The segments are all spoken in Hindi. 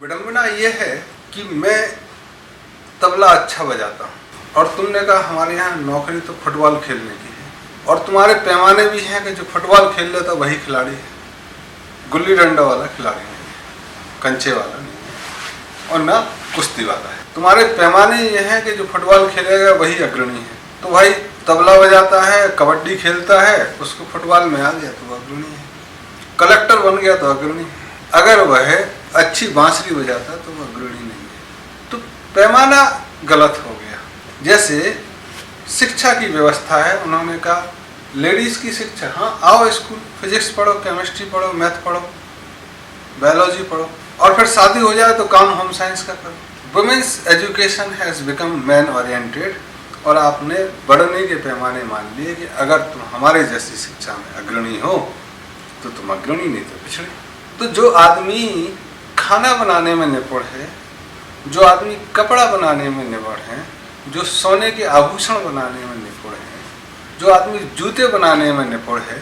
विडंबना ये है कि मैं तबला अच्छा बजाता हूँ और तुमने कहा हमारे यहाँ नौकरी तो फुटबॉल खेलने की है, और तुम्हारे पैमाने भी हैं कि जो फुटबॉल खेल लेता वही खिलाड़ी है, गुल्ली डंडा वाला खिलाड़ी नहीं है, कंचे वाला नहीं है और ना कुश्ती वाला है। तुम्हारे पैमाने ये हैं कि जो फुटबॉल खेलेगा वही अग्रणी है। तो भाई तबला बजाता है, कबड्डी खेलता है, उसको फुटबॉल में आ गया तो वह अग्रणी है, कलेक्टर बन गया तो अग्रणी है। अगर वह अच्छी बांसुरी बजाता तो वह अग्रणी नहीं है। तो पैमाना गलत हो गया। जैसे शिक्षा की व्यवस्था है, उन्होंने कहा लेडीज की शिक्षा, हाँ आओ स्कूल, फिजिक्स पढ़ो, केमिस्ट्री पढ़ो, मैथ पढ़ो, बायोलॉजी पढ़ो, और फिर शादी हो जाए तो काम होम साइंस का करो। Women's education has become man oriented, और आपने बढ़ने के पैमाने मान लिए कि अगर तुम हमारे जैसी शिक्षा में अग्रणी हो तो तुम अग्रणी, नहीं तो पिछड़े। तो जो आदमी खाना बनाने में निपुण है, जो आदमी कपड़ा बनाने में निपुण है, जो सोने के आभूषण बनाने में निपुण है, जो आदमी जूते बनाने में निपुण है,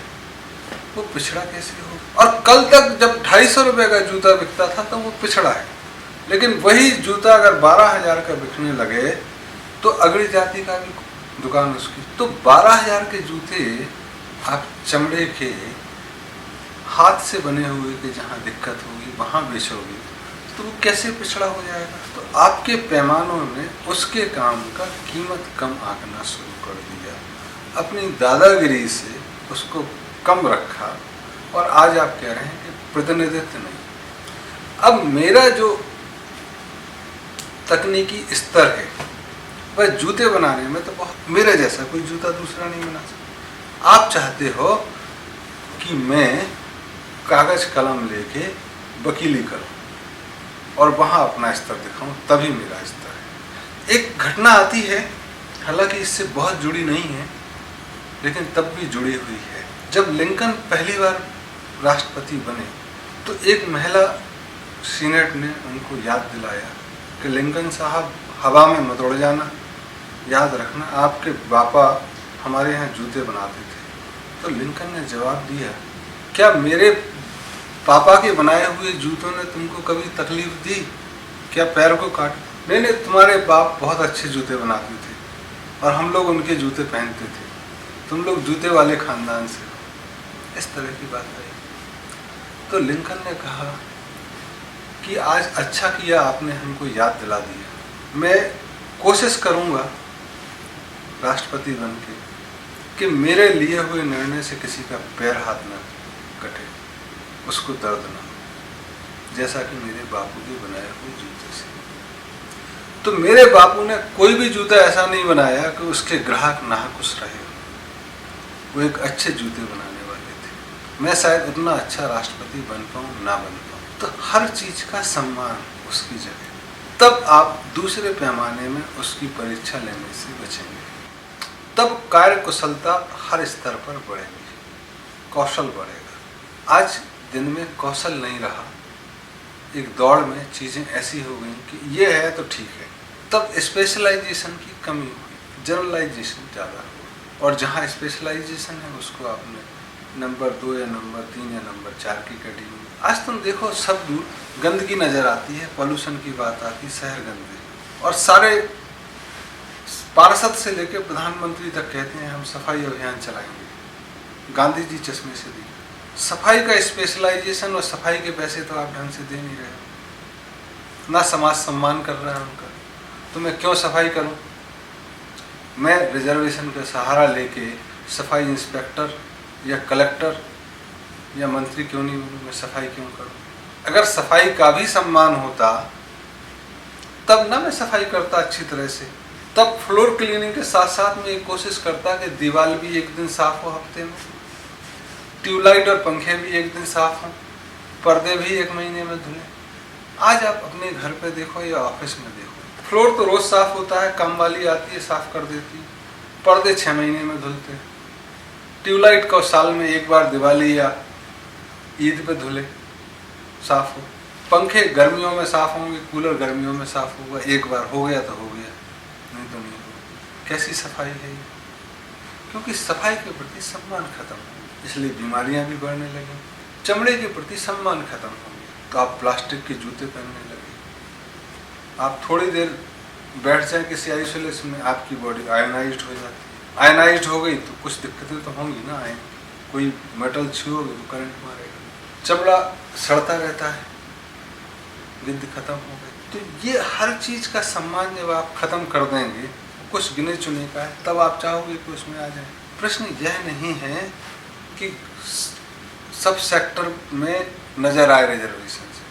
वो पिछड़ा कैसे हो? और कल तक जब 250 रुपये का जूता बिकता था तो वो पिछड़ा है, लेकिन वही जूता अगर 12,000 का बिकने लगे तो अगली जाति का भी दुकान उसकी। तो 12,000 के जूते आप चमड़े के हाथ से बने हुए के जहाँ दिक्कत होगी वहाँ बेचोगे तो वो कैसे पिछड़ा हो जाएगा? तो आपके पैमानों ने उसके काम का कीमत कम आंकना शुरू कर दिया, अपनी दादागिरी से उसको कम रखा, और आज आप कह रहे हैं कि प्रतिनिधित्व नहीं। अब मेरा जो तकनीकी स्तर है वह जूते बनाने में तो बहुत, मेरे जैसा कोई जूता दूसरा नहीं बना सकता। आप चाहते हो कि मैं कागज कलम लेके वकीली करूं और वहां अपना स्तर दिखाऊं, तभी मेरा स्तर है। एक घटना आती है, हालांकि इससे बहुत जुड़ी नहीं है लेकिन तब भी जुड़ी हुई है। जब लिंकन पहली बार राष्ट्रपति बने तो एक महिला सीनेट ने उनको याद दिलाया कि लिंकन साहब हवा में मत उड़ जाना, याद रखना आपके पापा हमारे यहाँ जूते बनाते थे। तो लिंकन ने जवाब दिया, क्या मेरे पापा के बनाए हुए जूतों ने तुमको कभी तकलीफ दी? क्या पैर को काट? नहीं, तुम्हारे बाप बहुत अच्छे जूते बनाते थे और हम लोग उनके जूते पहनते थे, तुम लोग जूते वाले खानदान से हो। इस तरह की बात आई। तो लिंकन ने कहा कि आज अच्छा किया आपने हमको याद दिला दिया, मैं कोशिश करूंगा राष्ट्रपति बन के कि मेरे लिए हुए निर्णय से किसी का पैर हाथ न कटे, उसको दर्द न हो, जैसा कि मेरे बापू के बनाए हुए जूते से। तो मेरे बापू ने कोई भी जूता ऐसा नहीं बनाया कि उसके ग्राहक नाखुश रहे, वो एक अच्छे जूते बनाने वाले थे। मैं शायद उतना अच्छा राष्ट्रपति बन पाऊँ ना बन पाऊँ। तो हर चीज का सम्मान उसकी जगह, तब आप दूसरे पैमाने में उसकी परीक्षा लेने से बचेंगे, तब कार्य कुशलता हर स्तर पर बढ़ेगी, कौशल बढ़ेगा। आज दिन में कौशल नहीं रहा, एक दौड़ में चीज़ें ऐसी हो गई कि ये है तो ठीक है, तब स्पेशलाइजेशन की कमी हुई, जनरलाइजेशन ज़्यादा हुआ, और जहाँ स्पेशलाइजेशन है उसको आपने नंबर 2 या नंबर 3 या नंबर 4 की कैटेगरी। आज तुम देखो सब दूर गंदगी नज़र आती है, पॉल्यूशन की बात आती, शहर गंदे, और सारे पार्षद से लेकर प्रधानमंत्री तक कहते हैं हम सफाई अभियान चलाएंगे। गांधी जी चश्मे से दी सफाई का स्पेशलाइजेशन, और सफाई के पैसे तो आप ढंग से दे नहीं रहे हो, ना समाज सम्मान कर रहा है उनका, तो मैं क्यों सफाई करूं? मैं रिजर्वेशन का सहारा लेके सफाई इंस्पेक्टर या कलेक्टर या मंत्री क्यों नहीं बनूं? मैं सफाई क्यों करूं? अगर सफाई का भी सम्मान होता तब ना मैं सफाई करता अच्छी तरह से, तब फ्लोर क्लीनिंग के साथ साथ में एक कोशिश करता कि दीवार भी एक दिन साफ हो हफ्ते में, ट्यूबलाइट और पंखे भी एक दिन साफ हों, पर्दे भी 1 महीने में धुलें। आज आप अपने घर पे देखो या ऑफिस में देखो, फ्लोर तो रोज साफ होता है, काम वाली आती है साफ कर देती है, पर्दे 6 महीने में धुलते हैं, ट्यूबलाइट को साल में एक बार दिवाली या ईद पे धुले साफ हो, पंखे गर्मियों में साफ होंगे, कूलर गर्मियों में साफ होगा, एक बार हो गया तो हो गया, नहीं तो नहीं होगा। कैसी सफाई है ये? क्योंकि सफाई के प्रति सम्मान खत्म हो, इसलिए बीमारियां भी बढ़ने लगी। चमड़े के प्रति सम्मान खत्म हो गया, तो आप प्लास्टिक के जूते पहनने लगे। आप थोड़ी देर बैठ जाए किसी आइसोलेशन में, आपकी बॉडी आयनाइज्ड हो जाती है। आयनाइज्ड हो गई तो कुछ दिक्कतें तो होंगी ना, आए कोई मेटल छुओगे तो करंट मारेगा, चमड़ा सड़ता रहता है, गिद्ध खत्म हो गई। तो ये हर चीज़ का सम्मान जब आप खत्म कर देंगे, कुछ गिने चुने का है, तब आप चाहोगे कि उसमें आ जाए। प्रश्न यह नहीं है कि सब सेक्टर में नजर आए रिजर्वेशन से,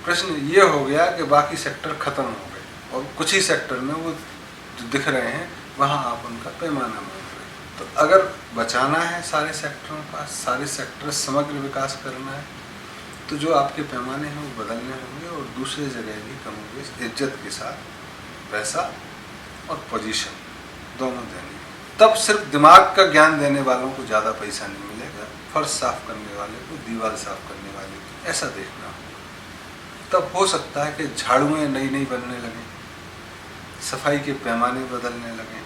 प्रश्न ये हो गया कि बाकी सेक्टर खत्म हो गए और कुछ ही सेक्टर में वो जो दिख रहे हैं वहाँ आप उनका पैमाना मान रहे हैं। तो अगर बचाना है सारे सेक्टरों का, सारे सेक्टर समग्र विकास करना है, तो जो आपके पैमाने हैं वो बदलने होंगे और दूसरे जगह भी कमोबेश इज्जत के साथ पैसा और पोजीशन दोनों देनी है। तब सिर्फ दिमाग का ज्ञान देने वालों को ज़्यादा पैसा नहीं मिलेगा, फर्श साफ करने वाले को, दीवार साफ करने वाले को, ऐसा देखना होगा। तब हो सकता है कि झाड़ुएँ नई नई बनने लगें, सफाई के पैमाने बदलने लगें,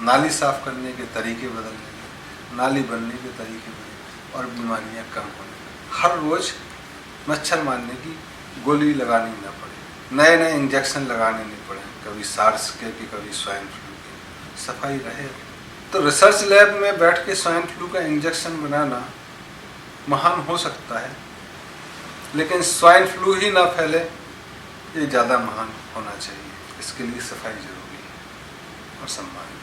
नाली साफ करने के तरीके बदलने लगें, नाली बनने के तरीके बदलें और बीमारियां कम होने लगें। हर रोज़ मच्छर मारने की गोली लगानी ना पड़े, नए नए इंजेक्शन लगाने नहीं पड़े, कभी सार्स के कभी स्वाइन फ्लू के, सफाई रहे। तो रिसर्च लैब में बैठ के स्वाइन फ्लू का इंजेक्शन बनाना महान हो सकता है, लेकिन स्वाइन फ्लू ही ना फैले ये ज़्यादा महान होना चाहिए। इसके लिए सफाई जरूरी है और सम्मान।